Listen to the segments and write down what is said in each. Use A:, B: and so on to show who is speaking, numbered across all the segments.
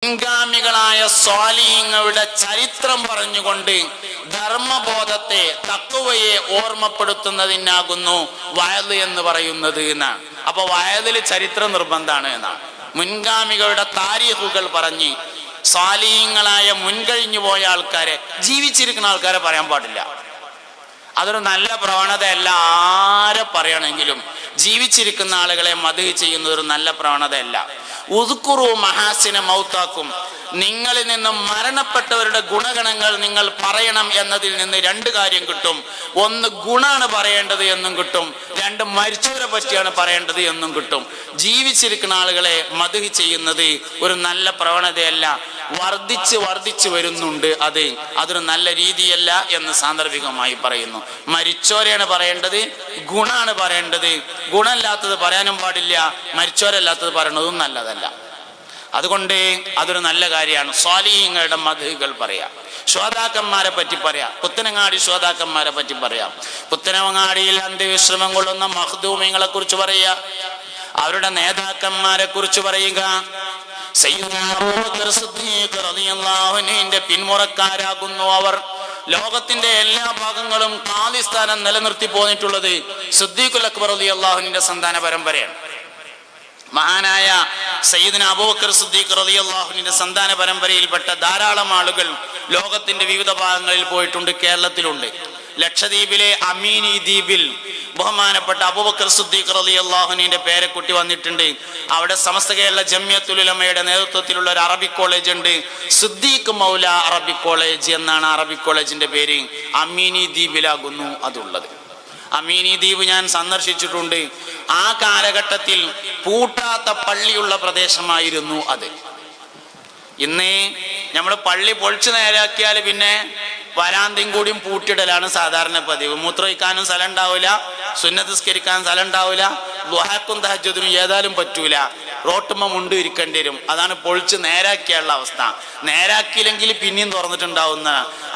A: മുൻഗാമികളായ സ്വാലിഹീങ്ങളുടെ ചരിത്രം പറഞ്ഞുകൊണ്ട് ധർമ്മബോധത്തെ തഖ്വയെ ഓർമ്മപ്പെടുത്തുന്നതിനാകുന്നു വഅദ് എന്ന് പറയുന്നത് എന്നാണ്. അപ്പൊ വഅദില് ചരിത്രം നിർബന്ധമാണ് എന്നാണ്. മുൻഗാമികളുടെ താരീഖുകൾ പറഞ്ഞ് സ്വാലിഹീങ്ങളായ മുൻകഴിഞ്ഞു പോയ ആൾക്കാരെ, ജീവിച്ചിരിക്കുന്ന ആൾക്കാരെ പറയാൻ പാടില്ല. അതൊരു നല്ല പ്രവണതയല്ല. ആരെ പറയണമെങ്കിലും ജീവിച്ചിരിക്കുന്ന ആളുകളെ മദ്ഹ് ചെയ്യുന്നത് ഒരു നല്ല പ്രവണതയല്ല. ഉദ്കുറു മഹാസിന മൗതാക്കും, നിങ്ങളിൽ നിന്നും മരണപ്പെട്ടവരുടെ ഗുണഗണങ്ങൾ നിങ്ങൾ പറയണം എന്നതിൽ നിന്ന് രണ്ട് കാര്യം കിട്ടും. ഒന്ന്, ഗുണാണ് പറയേണ്ടത് എന്നും കിട്ടും. രണ്ട്, മരിച്ചവരെ പറ്റിയാണ് പറയേണ്ടത് എന്നും കിട്ടും. ജീവിച്ചിരിക്കുന്ന ആളുകളെ മദ്ഹ് ചെയ്യുന്നത് ഒരു നല്ല പ്രവണതയല്ല. വർദ്ധിച്ച് വരുന്നുണ്ട്. അതൊരു നല്ല രീതിയല്ല എന്ന് സാന്ദർഭികമായി പറയുന്നു. മരിച്ചോരെയാണ് പറയേണ്ടത്, ഗുണാണ് പറയേണ്ടത്. ഗുണമില്ലാത്തത് പറയാനും പാടില്ല, മരിച്ചോരല്ലാത്തത് പറയണതും നല്ലതല്ല. അതുകൊണ്ട് അതൊരു നല്ല കാര്യമാണ്. സ്വാലിഹീങ്ങളുടെ മദ്ഹുകൾ പറയാം, ശ്രോതാക്കന്മാരെ പറ്റി പറയാം, പുത്തനങ്ങാടി ശ്രോതാക്കന്മാരെ പറ്റി പറയാം, പുത്തനങ്ങാടിയിൽ അന്ത്യവിശ്രമം കൊള്ളുന്ന മഖ്ദൂമിങ്ങളെ കുറിച്ച് പറയുക, അവരുടെ നേതാക്കന്മാരെ കുറിച്ച് പറയുക. സയ്യിദുനാ അബൂബക്കർ സിദ്ദീഖ് റളിയല്ലാഹു അൻഹുവിന്റെ പിന്മുറക്കാരാകുന്നു അവർ. ലോകത്തിന്റെ എല്ലാ ഭാഗങ്ങളും ഖാദി സ്ഥാനം നിലനിർത്തി പോന്നിട്ടുള്ളത് സിദ്ദീഖുൽ അക്ബർ റളിയല്ലാഹു അൻഹുവിന്റെ സന്താന പരമ്പരയാണ്. മഹാനായ സയ്യിദുനാ അബൂബക്കർ സിദ്ദീഖ് റളിയല്ലാഹു അൻഹുവിന്റെ സന്താന പരമ്പരയിൽപ്പെട്ട ധാരാളം ആളുകൾ ലോകത്തിന്റെ വിവിധ ഭാഗങ്ങളിൽ പോയിട്ടുണ്ട്. കേരളത്തിലുണ്ട്. ലക്ഷദ്വീപിലെ അമീനി ദ്വീപിൽ ബഹുമാനപ്പെട്ട അബൂബക്കർ സിദ്ദീഖ് റളിയല്ലാഹു അൻഹുവിന്റെ പേരക്കുട്ടി വന്നിട്ടുണ്ട്. അവിടെ സമസ്ത കേരള ജംഇയ്യത്തുൽ ഉലമയുടെ നേതൃത്വത്തിലുള്ള ഒരു അറബിക് കോളേജ് ഉണ്ട്. സിദ്ദീഖ് മൗല അറബിക് കോളേജ് എന്നാണ് അറബിക് കോളേജിന്റെ പേര്. അമീനി ദ്വീപിലാകുന്നു അതുള്ളത്. അമീനി ദ്വീപ് ഞാൻ സന്ദർശിച്ചിട്ടുണ്ട്. ആ കാലഘട്ടത്തിൽ പൂട്ടാത്ത പള്ളിയുള്ള പ്രദേശമായിരുന്നു അത്. ഇന്ന് നമ്മൾ പള്ളി പൊളിച്ചു നേരാക്കിയാൽ പിന്നെ വരാന്തിയും കൂടിയും പൂട്ടിയിടലാണ് സാധാരണ പതിവ്. മൂത്രമൊഴിക്കാനും സ്ഥലം ഉണ്ടാവില്ല, സുന്നത്ത് നിസ്കരിക്കാൻ സ്ഥലം ഉണ്ടാവില്ല, ദുഹാക്കും തഹജ്ജുദിനും ഏതായാലും പറ്റൂല, റോട്ടുമ്മ മുണ്ട് ഇരിക്കേണ്ടി വരും. അതാണ് പൊളിച്ച് നേരാക്കിയുള്ള അവസ്ഥ. നേരാക്കിയില്ലെങ്കിൽ പിന്നെയും തുറന്നിട്ടുണ്ടാവുന്ന.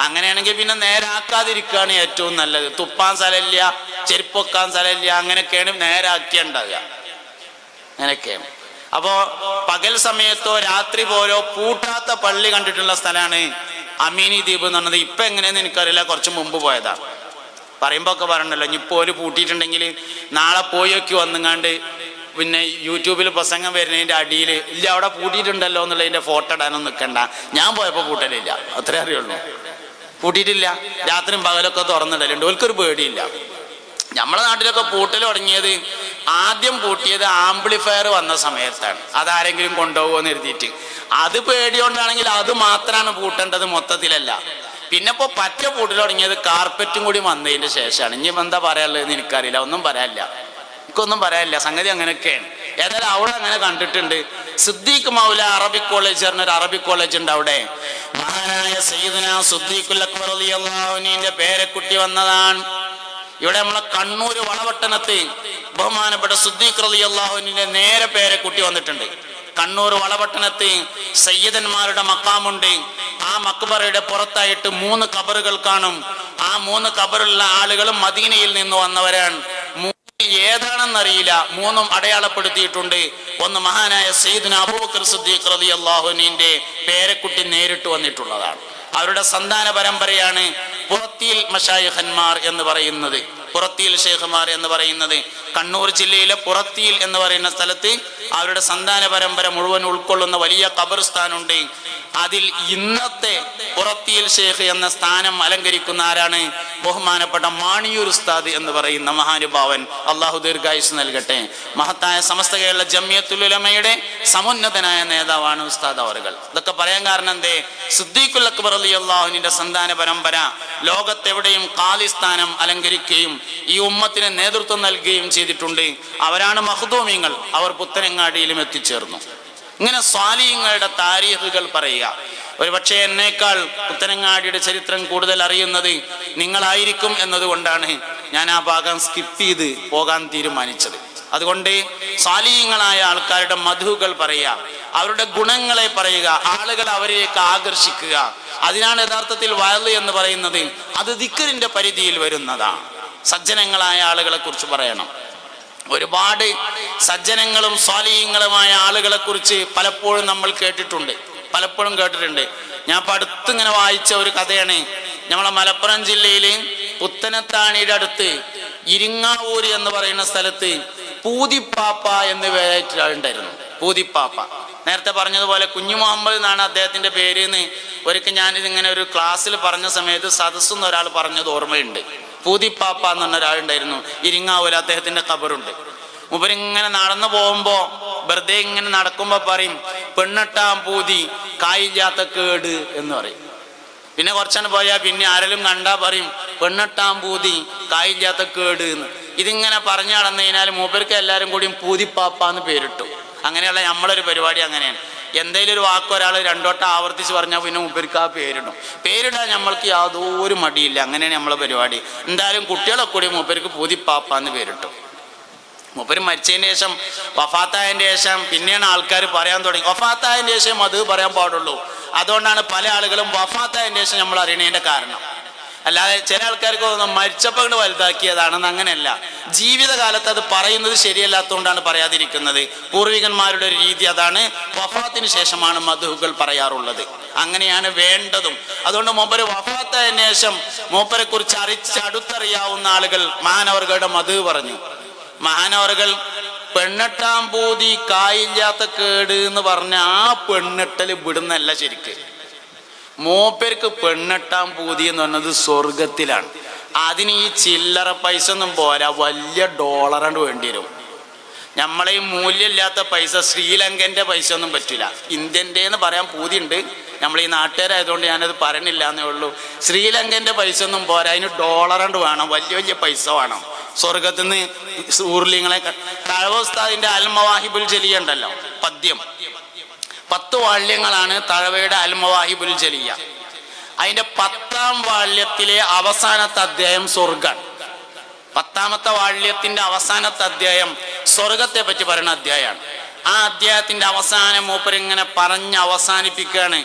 A: അങ്ങനെയാണെങ്കിൽ പിന്നെ നേരാക്കാതിരിക്കുകയാണ് ഏറ്റവും നല്ലത്. തുപ്പാൻ സ്ഥലമില്ല, ചെരുപ്പ് വെക്കാൻ സ്ഥലമില്ല, അങ്ങനെയൊക്കെയാണ് നേരാക്കിയുണ്ടാവുക. അങ്ങനെയൊക്കെയാണ്. അപ്പോ പകൽ സമയത്തോ രാത്രി പോലോ പൂട്ടാത്ത പള്ളി കണ്ടിട്ടുള്ള സ്ഥലമാണ് അമീനി ദ്വീപ് എന്ന് പറഞ്ഞത്. ഇപ്പൊ എങ്ങനെയെന്ന് എനിക്കറിയില്ല, കുറച്ച് മുമ്പ് പോയതാണ്. പറയുമ്പോ ഒക്കെ പറഞ്ഞല്ലോ, ഇനിയിപ്പോ ഒരു പൂട്ടിയിട്ടുണ്ടെങ്കിൽ നാളെ പോയൊക്കെ വന്നുങ്ങാണ്ട് പിന്നെ യൂട്യൂബിൽ പ്രസംഗം വരുന്നതിന്റെ അടിയിൽ ഇല്ല അവിടെ പൂട്ടിയിട്ടുണ്ടല്ലോ എന്നുള്ളതിന്റെ ഫോട്ടോ ഇടാനൊന്നും നിൽക്കണ്ട. ഞാൻ പോയപ്പോ പൂട്ടലില്ല, അത്രേ അറിയുള്ളൂ. പൂട്ടിയിട്ടില്ല. രാത്രിയും പകലൊക്കെ തുറന്നിടലുണ്ട്. ഓൽക്കൊരു പേടിയില്ല. നമ്മളെ നാട്ടിലൊക്കെ പൂട്ടൽ തുടങ്ങിയത്, ആദ്യം പൂട്ടിയത് ആംപ്ലിഫയർ വന്ന സമയത്താണ്. അതാരെങ്കിലും കൊണ്ടുപോകുമെന്ന് എഴുതിയിട്ട്. അത് പേടിയോണ്ടാണെങ്കിൽ അത് മാത്രമാണ് പൂട്ടേണ്ടത്, മൊത്തത്തിലല്ല. പിന്നെ ഇപ്പൊ പറ്റ പൂട്ടൽ തുടങ്ങിയത് കാർപ്പറ്റും കൂടി വന്നതിന് ശേഷമാണ്. ഇനി എന്താ പറയാനുള്ളതെന്ന് എനിക്കറിയില്ല, ഒന്നും പറയാനില്ല, എനിക്കൊന്നും പറയാനില്ല. സംഗതി അങ്ങനെയൊക്കെയാണ്. ഏതായാലും അവിടെ അങ്ങനെ കണ്ടിട്ടുണ്ട്. സിദ്ദീഖ് മൗല അറബിക് കോളേജ് പറഞ്ഞൊരു അറബിക് കോളേജ് ഉണ്ട്. അവിടെ മഹാനായ സയ്യിദുനാ സിദ്ദീഖുൽ അക്ബർ റളിയല്ലാഹു അൻഹുവിന്റെ പേരക്കുട്ടി വന്നതാണ്. ഇവിടെ നമ്മളെ കണ്ണൂർ വളപട്ടണത്ത് ബഹുമാനപ്പെട്ട സിദ്ദീഖ് റളിയല്ലാഹു അൻഹുവിന്റെ നേരെ പേരക്കുട്ടി വന്നിട്ടുണ്ട്. കണ്ണൂർ വളപട്ടണത്ത് സയ്യിദന്മാരുടെ മക്കാമുണ്ട്. ആ മക്ബറയുടെ പുറത്തായിട്ട് 3 ഖബറുകൾ കാണും. ആ 3 ഖബറുള്ള ആളുകളും മദീനയിൽ നിന്ന് വന്നവരാണ്. ഏതാണെന്നറിയില്ല, 3ഉം അടയാളപ്പെടുത്തിയിട്ടുണ്ട്. ഒന്ന് മഹാനായ സയ്യിദുനാ അബൂബക്കർ സിദ്ദീഖ് റളിയല്ലാഹു അൻഹുവിന്റെ പേരക്കുട്ടി നേരിട്ട് വന്നിട്ടുള്ളതാണ്. അവരുടെ സന്താന പരമ്പരയാണ് പുറത്തിയിൽ മശായിഖന്മാർ എന്ന് പറയുന്നത്. പുറത്തിയിൽ ഷേഖുമാർ എന്ന് പറയുന്നത് കണ്ണൂർ ജില്ലയിലെ പുറത്തിയിൽ എന്ന് പറയുന്ന സ്ഥലത്ത് അവരുടെ സന്താന പരമ്പര മുഴുവൻ ഉൾക്കൊള്ളുന്ന വലിയ ഖബർസ്ഥാനുണ്ട്. അതിൽ ഇന്നത്തെ പുറത്തിയിൽ ഷേഖ് എന്ന സ്ഥാനം അലങ്കരിക്കുന്ന ആരാണ്? ബഹുമാനപ്പെട്ട മാണിയൂർ ഉസ്താദ് എന്ന് പറയുന്ന മഹാനുഭാവൻ. അള്ളാഹു ദീർഘായുസ് നൽകട്ടെ. മഹത്തായ സമസ്ത കേരള ജംഇയ്യത്തുൽ ഉലമയുടെ സമുന്നതനായ നേതാവാണ് ഉസ്താദ് അവറുകൾ. ഇതൊക്കെ പറയാൻ കാരണം എന്തേ? സിദ്ദീഖുൽ അക്ബർ റളിയല്ലാഹു അൻഹുവിന്റെ സന്താന പരമ്പര ലോകത്തെവിടെയും ഖാദി സ്ഥാനം അലങ്കരിക്കുകയും ഈ ഉമ്മത്തിന് നേതൃത്വം നൽകുകയും ചെയ്തിട്ടുണ്ട്. അവരാണ് മഖ്ദൂമിങ്ങൾ. അവർ പുത്തനങ്ങാടിയിലും എത്തിച്ചേർന്നു. ഇങ്ങനെ സ്വാലിഹീങ്ങളുടെ താരീഖുകൾ പറയുക. ഒരു പക്ഷേ എന്നേക്കാൾ പുത്തനങ്ങാടിയുടെ ചരിത്രം കൂടുതൽ അറിയുന്നത് നിങ്ങളായിരിക്കും എന്നതുകൊണ്ടാണ് ഞാൻ ആ ഭാഗം സ്കിപ്പ് ചെയ്ത് പോകാൻ തീരുമാനിച്ചത്. അതുകൊണ്ട് സ്വാലിഹീങ്ങളായ ആൾക്കാരുടെ മദ്ഹുകൾ പറയുക, അവരുടെ ഗുണങ്ങളെ പറയുക, ആളുകൾ അവരിലേക്ക് ആകർഷിക്കുക. അതിനാണ് യഥാർത്ഥത്തിൽ വഅദ് എന്ന് പറയുന്നത്. അത് ദിക്റിന്റെ പരിധിയിൽ വരുന്നതാണ്. സജ്ജനങ്ങളായ ആളുകളെ കുറിച്ച് പറയണം. ഒരുപാട് സജ്ജനങ്ങളും സ്വാലിഹീങ്ങളുമായ ആളുകളെ കുറിച്ച് പലപ്പോഴും നമ്മൾ കേട്ടിട്ടുണ്ട്. പലപ്പോഴും കേട്ടിട്ടുണ്ട്. ഞാൻ ഇപ്പം അടുത്ത് ഇങ്ങനെ വായിച്ച ഒരു കഥയാണ്. നമ്മളെ മലപ്പുറം ജില്ലയിൽ പുത്തനത്താണിയുടെ അടുത്ത് ഇരിങ്ങാവൂര് എന്ന് പറയുന്ന സ്ഥലത്ത് പൂതിപ്പാപ്പ എന്ന് പേരായിട്ടുണ്ടായിരുന്നു. പൂതിപ്പാപ്പ നേരത്തെ പറഞ്ഞതുപോലെ കുഞ്ഞു മുഹമ്മദ് എന്നാണ് അദ്ദേഹത്തിന്റെ പേര് എന്ന് ഒരിക്കൽ ഞാനിതിങ്ങനെ ഒരു ക്ലാസ്സിൽ പറഞ്ഞ സമയത്ത് സദസ്സെന്ന് ഒരാൾ പറഞ്ഞത് ഓർമ്മയുണ്ട്. പൂതിപ്പാപ്പ എന്ന് പറഞ്ഞ ഒരാളുണ്ടായിരുന്നു ഇരിങ്ങാവൂര്. അദ്ദേഹത്തിന്റെ ഖബറുണ്ട്. മൂപ്പരിങ്ങനെ നടന്നു പോകുമ്പോ വെറുതെ ഇങ്ങനെ നടക്കുമ്പോ പറയും പെണ്ണെട്ടാം പൂതി കായില്ലാത്ത കേട് എന്ന് പറയും. പിന്നെ കുറച്ചാണ് പോയാൽ പിന്നെ ആരെങ്കിലും കണ്ടാ പറയും പെണ്ണെട്ടാം പൂതി കായില്ലാത്ത കേട് എന്ന്. ഇതിങ്ങനെ പറഞ്ഞു നടന്നു കഴിഞ്ഞാൽ മൂപ്പർക്ക് എല്ലാവരും കൂടിയും പൂതിപ്പാപ്പ എന്ന് പേരിട്ടു. അങ്ങനെയുള്ള നമ്മളൊരു പരിപാടി അങ്ങനെയാണ്. എന്തെങ്കിലും ഒരു വാക്ക് ഒരാൾ രണ്ടോട്ടം ആവർത്തിച്ച് പറഞ്ഞാൽ പിന്നെ മൂപ്പർക്ക് ആ പേരിടും. പേരിടാൻ നമ്മൾക്ക് യാതൊരു മടിയില്ല. അങ്ങനെയാണ് നമ്മളെ പരിപാടി. എന്തായാലും കുട്ടികളെ കൂടി മൂപ്പർക്ക് പൂതിപ്പാപ്പ എന്ന് പേരിട്ടു. മൂപ്പര് മരിച്ചതിന് ശേഷം വഫാത്തായതിൻ്റെ ശേഷം പിന്നെയാണ് ആൾക്കാർ പറയാൻ തുടങ്ങി. വഫാത്തായതിൻ്റെ ശേഷം അത് പറയാൻ പാടുള്ളൂ. അതുകൊണ്ടാണ് പല ആളുകളും വഫാത്തായതിൻ്റെ ശേഷം നമ്മൾ അറിയണതിൻ്റെ കാരണം. അല്ലാതെ ചില ആൾക്കാർക്ക് തോന്നുന്നു മരിച്ചപ്പോൾ കൊണ്ട് വലുതാക്കിയതാണെന്ന്. അങ്ങനെയല്ല. ജീവിതകാലത്ത് അത് പറയുന്നത് ശരിയല്ലാത്തതുകൊണ്ടാണ് പറയാതിരിക്കുന്നത്. പൂർവികന്മാരുടെ ഒരു രീതി അതാണ്. വഫാത്തിന് ശേഷമാണ് മദ്ഹുകൾ പറയാറുള്ളത്. അങ്ങനെയാണ് വേണ്ടതും. അതുകൊണ്ട് മൂപ്പര് വഫാത്തായതിനു ശേഷം മൂപ്പരെ കുറിച്ച് അടുത്തറിയാവുന്ന ആളുകൾ മഹാനവറുകളുടെ മദ്ഹ് പറഞ്ഞു. മഹാനവറുകൾ പെണ്ണെട്ടാം പൂതി കായില്ലാത്ത കേട് എന്ന് പറഞ്ഞ ആ പെണ്ണെട്ടൽ വിടുന്നല്ല ശരിക്ക്. മൂപ്പർക്ക് പെണ്ണെട്ടാം പൂതി എന്ന് പറഞ്ഞത് സ്വർഗത്തിലാണ്. അതിന് ഈ ചില്ലറ പൈസ ഒന്നും പോരാ, വലിയ ഡോളറാണ്ട് വേണ്ടി വരും. നമ്മളെ ഈ മൂല്യമില്ലാത്ത പൈസ, ശ്രീലങ്കൻ്റെ പൈസ ഒന്നും പറ്റില്ല. ഇന്ത്യൻ്റെ എന്ന് പറയാൻ പൂതി ഉണ്ട്. നമ്മൾ ഈ നാട്ടുകാരായതുകൊണ്ട് ഞാനത് പറയണില്ല എന്നേ ഉള്ളൂ. ശ്രീലങ്കൻ്റെ പൈസ ഒന്നും പോരാ, അതിന് ഡോളറാണ്ട് വേണം, വലിയ വലിയ പൈസ വേണം. സ്വർഗത്തിൽ നിന്ന് ഊർലിങ്ങളെ തഴവോസ്താദിന്റെ അൽ മവാഹിബുൽ ജലിയ ഉണ്ടല്ലോ, പദ്യം 10 വാള്യങ്ങളാണ് തഴവയുടെ അൽ മവാഹിബുൽ ജലിയ. അതിന്റെ 10ാം വാള്യത്തിലെ അവസാനത്തെ അധ്യായം സ്വർഗം. 10ാമത്തെ വാള്യത്തിന്റെ അവസാനത്തെ അധ്യായം സ്വർഗത്തെ പറ്റി പറയുന്ന അധ്യായമാണ്. ആ അധ്യായത്തിന്റെ അവസാനം മൂപ്പരിങ്ങനെ പറഞ്ഞ് അവസാനിപ്പിക്കുകയാണ്.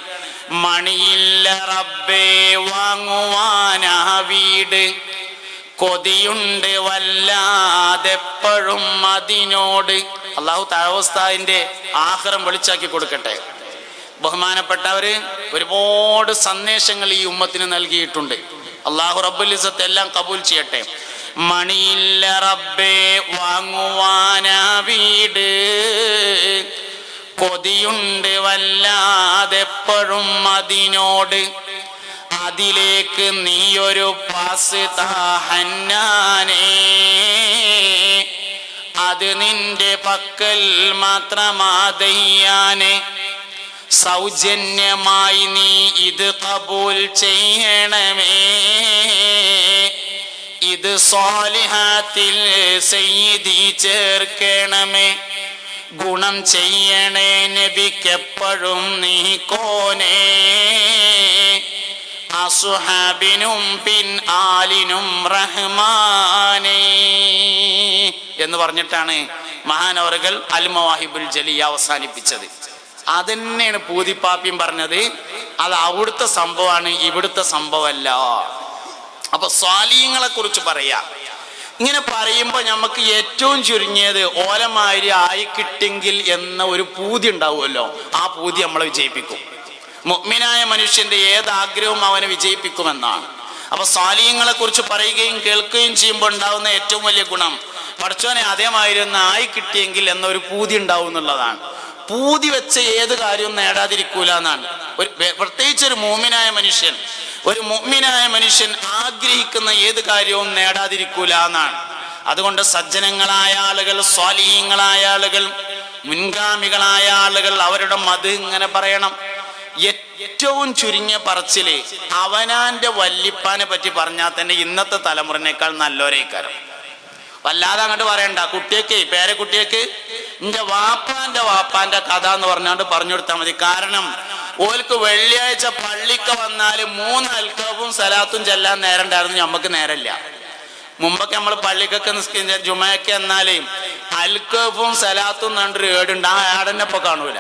A: മണിയില്ല റബ്ബേ വാങ്ങുവാനാ വീട്, കൊതിയുണ്ട് വല്ലാതെപ്പോഴും അതിനോട്. അള്ളാഹു തഴവോസ്താദിന്റെ ആഖിറം വെളിച്ചാക്കി കൊടുക്കട്ടെ. ബഹുമാനപ്പെട്ടവര് ഒരുപാട് സന്ദേശങ്ങൾ ഈ ഉമ്മത്തിന് നൽകിയിട്ടുണ്ട്. അള്ളാഹു റബ്ബുൽ ഇസ്സത്ത് എല്ലാം കബൂൽ ചെയ്യട്ടെ. മണിയില്ല റബ്ബേ വാങ്ങുവാനാ വീട്, കൊതിയുണ്ട് വല്ലാതെപ്പോഴും അതിനോട്, അതിലേക്ക് നീയൊരു പാസ് താഹന്നാനേ, അത് നിന്റെ പക്കൽ മാത്രമാതയ്യാനെ, സൗജന്യമായി നീ ഇത് കബൂൽ ചെയ്യണമേ, ഇത് സ്വാലിഹാത്തിൽ സയ്യിദി ചേർക്കണമേ, ഗുണം ചെയ്യണേ നബിക്കെപ്പോഴും നീ കോനേ, അസ്ഹാബിനും പിൻ ആലിനും റഹ്മാനേ എന്ന് പറഞ്ഞിട്ടാണ് മഹാനവറുകൾ അൽ മവാഹിബുൽ ജലിയ അവസാനിപ്പിച്ചത്. അതന്നെയാണ് പൂതിപ്പാപ്പിയും പറഞ്ഞത്. അത് അവിടുത്തെ സംഭവമാണ്, ഇവിടുത്തെ സംഭവമല്ല. അപ്പൊ സ്വാലിഹ്യങ്ങളെ കുറിച്ച് പറയാ. ഇങ്ങനെ പറയുമ്പോൾ നമുക്ക് ഏറ്റവും ചുരുങ്ങിയത് ഓലമാതിരി ആയി കിട്ടിയെങ്കിൽ എന്ന ഒരു പൂതി ഉണ്ടാവുമല്ലോ. ആ പൂതി നമ്മളെ വിജയിപ്പിക്കും. മുഅ്മിനായ മനുഷ്യന്റെ ഏതാഗ്രഹവും അവനെ വിജയിപ്പിക്കുമെന്നാണ്. അപ്പൊ സ്വാലിഹ്യങ്ങളെ കുറിച്ച് പറയുകയും കേൾക്കുകയും ചെയ്യുമ്പോൾ ഉണ്ടാവുന്ന ഏറ്റവും വലിയ ഗുണം പടച്ചോനെ അതേമാതിരി ഒന്ന് ആയി കിട്ടിയെങ്കിൽ എന്നൊരു പൂതി ഉണ്ടാവും എന്നുള്ളതാണ്. പൂതി വെച്ച ഏത് കാര്യവും നേടാതിരിക്കൂല എന്നാണ്. പ്രത്യേകിച്ച് ഒരു മുഅ്മിനായ മനുഷ്യൻ ആഗ്രഹിക്കുന്ന ഏത് കാര്യവും നേടാതിരിക്കൂല എന്നാണ്. അതുകൊണ്ട് സജ്ജനങ്ങളായ ആളുകൾ, സ്വാലിഹീങ്ങളായ ആളുകൾ, മുൻഗാമികളായ ആളുകൾ അവരുടെ മത് ഇങ്ങനെ പറയണം. ഏറ്റവും ചുരുങ്ങിയ പറച്ചില് അവനാന്റെ വല്ലിപ്പാനെ പറ്റി പറഞ്ഞാൽ തന്നെ ഇന്നത്തെ തലമുറനേക്കാൾ നല്ലൊരേക്കാരം. വല്ലാതെ അങ്ങോട്ട് പറയണ്ട. കുട്ടിയൊക്കെ പേരക്കുട്ടിയൊക്കെ എന്റെ വാപ്പാന്റെ കഥ എന്ന് പറഞ്ഞാണ്ട് പറഞ്ഞു കൊടുത്താൽ മതി. കാരണം ഓൽക്ക് വെള്ളിയാഴ്ച പള്ളിക്ക് വന്നാല് 3 അൽക്കവും സലാത്തും ചെല്ലാൻ നേരം ഉണ്ടായിരുന്നു, നമുക്ക് നേരമില്ല. മുമ്പൊക്കെ നമ്മൾ പള്ളിക്കൊക്കെ നിസ്കരിച്ച ജുമയൊക്കെ എന്നാല് അൽക്കവും സലാത്തും എന്നൊരു ഏടുണ്ട്. ആ ഏടന്നെ ഇപ്പൊ കാണൂല.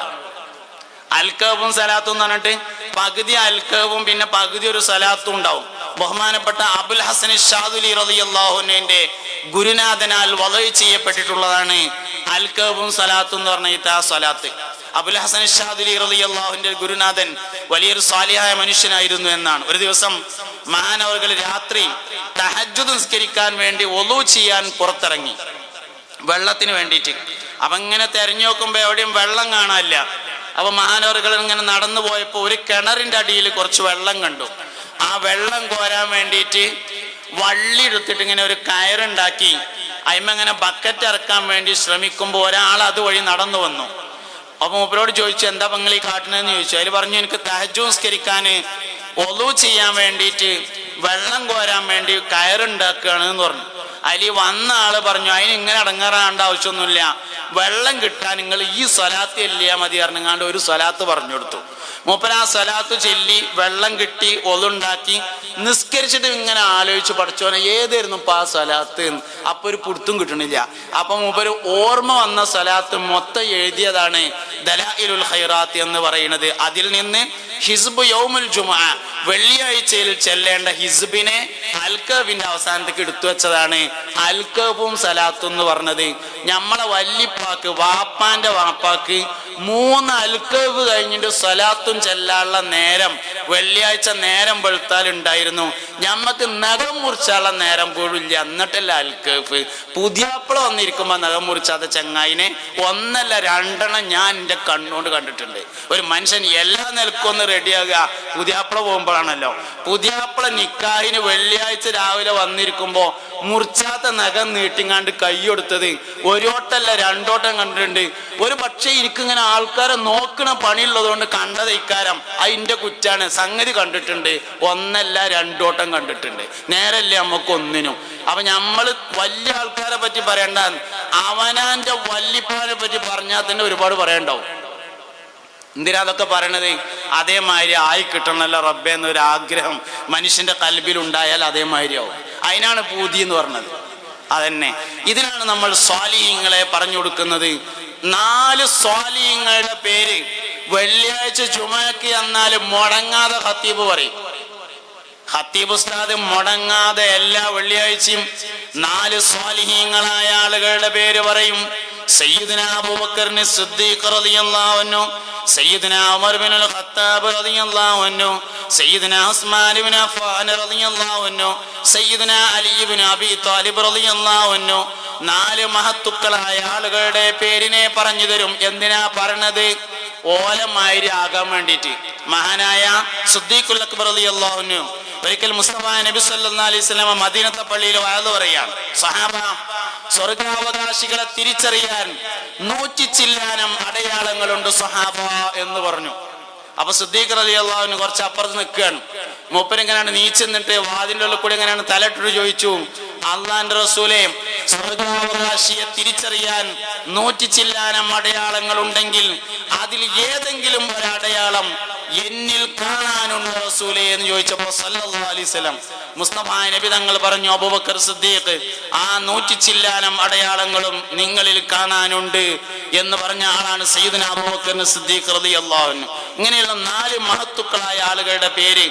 A: അൽക്കവും സലാത്തും എന്ന് പറഞ്ഞിട്ട് പകുതി അൽക്കവും പിന്നെ പകുതി ഒരു സലാത്തും ഉണ്ടാവും. ബഹുമാനപ്പെട്ട അബുൽ ഹസൻ ഷാദുലി റളിയല്ലാഹു അൻഹുവിന്റെ ഗുരുനാഥനാൽ വലയ ചെയ്യപ്പെട്ടിട്ടുള്ളതാണ് അൽക്കവും സലാത്തും എന്ന് പറഞ്ഞ ആ സ്വലാത്ത്. അബുൽ ഹസൻ ഷാദിലി റളിയല്ലാഹുവിന്റെ ഗുരുനാഥൻ വലിയൊരു സാലിഹായ മനുഷ്യനായിരുന്നു എന്നാണ്. ഒരു ദിവസം മഹാനവറുകൾ രാത്രി തഹജ്ജുദ് നിസ്കരിക്കാൻ വേണ്ടി ഒളു ചെയ്യാൻ പുറത്തിറങ്ങി വെള്ളത്തിന് വേണ്ടിയിട്ട്. അപ്പൊ ഇങ്ങനെ തെരഞ്ഞു നോക്കുമ്പോ എവിടെയും വെള്ളം കാണാനില്ല. അപ്പൊ മഹാനവറുകൾ ഇങ്ങനെ നടന്നു പോയപ്പോ ഒരു കിണറിന്റെ അടിയിൽ കുറച്ച് വെള്ളം കണ്ടു. ആ വെള്ളം കോരാൻ വേണ്ടിയിട്ട് വള്ളി എടുത്തിട്ട് ഇങ്ങനെ ഒരു കയറുണ്ടാക്കി അയിമങ്ങനെ ബക്കറ്റ് ഇറക്കാൻ വേണ്ടി ശ്രമിക്കുമ്പോൾ ഒരാൾ അതുവഴി നടന്നു വന്നു. അപ്പൊ മൂപ്പരോട് ചോദിച്ചു, എന്താ നിങ്ങൾ ഈ കാട്ടണെന്ന് ചോദിച്ചു. അതിൽ പറഞ്ഞു, എനിക്ക് തഹജ്ജുദ് നിസ്കരിക്കാന് ഒളു ചെയ്യാൻ വേണ്ടിയിട്ട് വെള്ളം കോരാൻ വേണ്ടി കയറുണ്ടാക്കുകയാണ് എന്ന് പറഞ്ഞു. അതിൽ വന്ന ആള് പറഞ്ഞു, അതിന് ഇങ്ങനെ അടങ്ങാറാണ്ട ആവശ്യമൊന്നുമില്ല, വെള്ളം കിട്ടാൻ നിങ്ങൾ ഈ സ്വലാത്ത് ചെല്ലിയാ മതി പറഞ്ഞാണ്ട് ഒരു സ്വലാത്ത് പറഞ്ഞു കൊടുത്തു. മൂപ്പര് ആ സ്വലാത്ത് ചൊല്ലി വെള്ളം കിട്ടി ഒളുണ്ടാക്കി നിസ്കരിച്ചിട്ട് ഇങ്ങനെ ആലോചിച്ച് പഠിച്ചോനെ ഏതായിരുന്നു ഇപ്പൊ ആ സ്വലാത്ത്. അപ്പൊ ഒരു പുടുത്തും കിട്ടണില്ല. അപ്പൊ മൂപ്പര് ഓർമ്മ വന്ന സ്വലാത്ത് മൊത്തം എഴുതിയതാണ് ദലായിലുൽ ഖൈറാത്ത് എന്ന് പറയുന്നത്. അതിൽ നിന്ന് ഹിസ്ബ് യൗമുൽ ജുമുഅ, വെള്ളിയാഴ്ചയിൽ ചെല്ലേണ്ട ഹിസ്ബിനെ അൽക്കബിന്റെ അവസാനത്തേക്ക് എടുത്തു വെച്ചതാണ് അൽക്കബും സലാത്തും എന്ന് പറഞ്ഞത്. നമ്മളെ വല്ലിപ്പാക്ക് വാപ്പാന്റെ വാപ്പാക്ക് 3 അൽക്കബ് കഴിഞ്ഞിട്ട് സലാത്തും ചെല്ലാനുള്ള നേരം വെള്ളിയാഴ്ച നേരം വെളുത്താൽ ഉണ്ടായിരുന്നു. ഞമ്മക്ക് നഖം മുറിച്ചാനുള്ള നേരം പോലും ഇല്ല. എന്നിട്ടല്ല അൽക്കബ്. പുതിയാപ്പിള വന്നിരിക്കുമ്പോ നഖം മുറിച്ചാത്ത ചങ്ങായിനെ 1 അല്ല 2 ഞാൻ എൻ്റെ കണ്ണുകൊണ്ട് കണ്ടിട്ടുണ്ട്. ഒരു മനുഷ്യൻ എല്ലാ നിലക്കും ഒന്ന് റെഡിയാകുക പുതിയാപ്പിള പോകുമ്പോഴാണല്ലോ. പുതിയാപ്പിള നിക്കാഹിന് വെള്ളിയാഴ്ച രാവിലെ വന്നിരിക്കുമ്പോ മുറിച്ചാത്ത നഖം നീട്ടിങ്ങാണ്ട് കൈയൊടുത്തത് 1 ഓട്ടല്ല 2 ഓട്ടം കണ്ടിട്ടുണ്ട്. ഒരു പക്ഷേ എനിക്കിങ്ങനെ ആൾക്കാരെ നോക്കണ പണിയുള്ളതുകൊണ്ട് കണ്ടത് ഇക്കാരം അതിന്റെ കുറ്റാണ്. സംഗതി കണ്ടിട്ടുണ്ട്, 1 അല്ല 2 ഓട്ടം കണ്ടിട്ടുണ്ട്. നേരല്ലേ നമുക്ക് ഒന്നിനും. അപ്പൊ നമ്മള് വലിയ ആൾക്കാരെ പറ്റി പറയണ്ട, അവനാന്റെ വല്ലിപ്പാനെ പറ്റി പറഞ്ഞാൽ തന്നെ ഒരുപാട് പറയണ്ടാവും. എന്തിനാ അതൊക്കെ പറയണത്? അതേമാതിരി ആയി കിട്ടണല്ലോ റബ്ബേ എന്നൊരു ആഗ്രഹം മനുഷ്യന്റെ കൽബിൽ ഉണ്ടായാൽ അതേമാതിരിയാവും. അതിനാണ് പൂതി എന്ന് പറഞ്ഞത്. അതന്നെ ഇതിനാണ് നമ്മൾ സ്വാലിഹീങ്ങളെ പറഞ്ഞു കൊടുക്കുന്നത്. 4 സ്വാലിഹീങ്ങളുടെ പേര് വെള്ളിയാഴ്ച ജുമഅക്ക് എന്നാൽ മുടങ്ങാതെ ഖത്തീബ് പറയും. ഖത്തീബ് ഉസ്താദ് മുടങ്ങാതെ എല്ലാ വെള്ളിയാഴ്ചയും 4 സ്വാലിഹീങ്ങളായ ആളുകളുടെ പേര് പറയും. സയ്യിദുനാ അബൂബക്കർ സിദ്ദീഖ് റളിയല്ലാഹു അൻഹു, സയ്യിദുനാ ഉമർ ഇബ്നുൽ ഖത്താബ് റളിയല്ലാഹു അൻഹു, സയ്യിദുനാ ഉസ്മാൻ ഇബ്നു അഫ്ഫാൻ റളിയല്ലാഹു അൻഹു, സയ്യിദുനാ അലി ഇബ്നു അബീ ത്വാലിബ് റളിയല്ലാഹു അൻഹു. 4 മഹത്തുക്കളായ ആളുകളുടെ പേരിനെ പറഞ്ഞു തരും. എന്തിനാ പറഞ്ഞത്? ഓലമായിരി ആകാൻ വേണ്ടിയിട്ട്. മഹാനായ സിദ്ദീഖുൽ അക്ബർ റളിയല്ലാഹു അൻഹു ഒരിക്കൽ മുസ്തഫ നബി സല്ലല്ലാഹു അലൈഹി വസല്ലം മദീനത്തെ പള്ളിയിൽ വഅദ് പറയാണ്, സഹാബ സ്വർഗാവകാശികളെ തിരിച്ചറിയാൻ 100 ചില്ലാനം അടയാളങ്ങളുണ്ട് സഹാബ എന്ന് പറഞ്ഞു. അപ്പൊ സിദ്ദീഖ് റളിയല്ലാഹു അൻഹു കുറച്ച് അപ്പുറത്ത് നിൽക്കുകയാണ്. മൂപ്പര് എങ്ങനെയാണ് നീച്ചെന്നിട്ട് വാതിൻ്റെ ഉള്ളിൽ കൂടി എങ്ങനെയാണ് തലയിട്ടിട്ട് ചോദിച്ചു, അള്ളാന്റെ റസൂലേ, സ്വർഗാവകാശിയെ തിരിച്ചറിയാൻ 100 ചില്ലാനം അടയാളങ്ങൾ ഉണ്ടെങ്കിൽ അതിൽ ഏതെങ്കിലും ഒരടയാളം എന്നിൽ കാണാനുണ്ട് റസൂലേ എന്ന് ചോദിച്ചപ്പോ സല്ലല്ലാഹു അലൈഹി വസല്ലം മുസ്തഫ നബി തങ്ങൾ പറഞ്ഞു, അബൂബക്കർ സിദ്ദീഖ്, ആ 100 ചില്ലാനം അടയാളങ്ങളും നിങ്ങളിൽ കാണാനുണ്ട് എന്ന് പറഞ്ഞ ആളാണ് സയ്യിദുനാ അബൂബക്കർ സിദ്ദീഖ് റളിയല്ലാഹു അൻഹു. ഇങ്ങനെയുള്ള 4 മഹത്തുക്കളായ ആളുകളുടെ പേര്